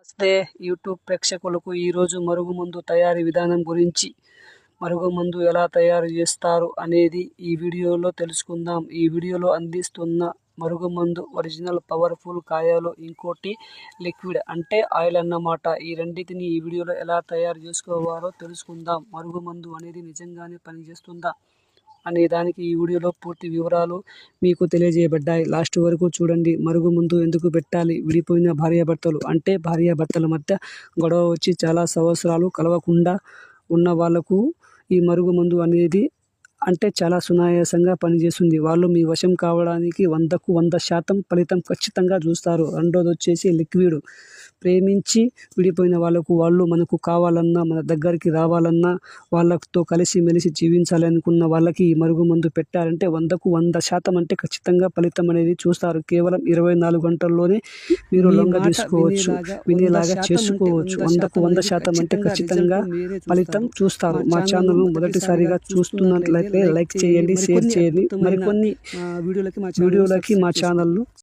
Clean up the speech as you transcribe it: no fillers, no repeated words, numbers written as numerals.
నమస్తే యూట్యూబ్ ప్రేక్షకులకు ఈరోజు మరుగుమందు తయారీ విధానం గురించి, మరుగుమందు ఎలా తయారు చేస్తారు అనేది ఈ వీడియోలో తెలుసుకుందాం. ఈ వీడియోలో అందిస్తున్న మరుగుమందు ఒరిజినల్ పవర్ఫుల్ కాయలు, ఇంకోటి లిక్విడ్ అంటే ఆయిల్ అన్నమాట. ఈ రెండింటిని ఈ వీడియోలో ఎలా తయారు చేసుకోవాలో తెలుసుకుందాం. మరుగుమందు అనేది నిజంగానే పనిచేస్తుందా అనే దానికి ఈ వీడియోలో పూర్తి వివరాలు మీకు తెలియజేయబడ్డాయి. లాస్ట్ వరకు చూడండి. మరుగుమందు ఎందుకు పెట్టాలి? విడిపోయిన భార్యాభర్తలు అంటే భార్యాభర్తల మధ్య గొడవ వచ్చి చాలా సంవత్సరాలు కలవకుండా ఉన్న వాళ్ళకు ఈ మరుగుమందు అనేది అంటే చాలా సునాయాసంగా పనిచేస్తుంది. వాళ్ళు మీ వశం కావడానికి 100కు 100% ఫలితం ఖచ్చితంగా చూస్తారు. రెండోది వచ్చేసి లిక్విడ్. ప్రేమించి విడిపోయిన వాళ్ళకు, వాళ్ళు మనకు కావాలన్నా, మన దగ్గరికి రావాలన్నా, వాళ్ళతో కలిసి మెలిసి జీవించాలనుకున్న వాళ్ళకి ఈ మరుగుమందు పెట్టారంటే 100కు 100% అంటే ఖచ్చితంగా ఫలితం అనేది చూస్తారు. కేవలం 24 గంటల్లోనే మీరు లొంగ తీసుకోవచ్చు, వినేలాగా చేసుకోవచ్చు. 100కు 100% అంటే ఖచ్చితంగా ఫలితం చూస్తారు. మా ఛానల్ను మొదటిసారిగా చూస్తున్నట్లయితే లైక్ చేయండి, షేర్ చేయండి. మరికొన్ని వీడియోలకి మా ఛానల్ను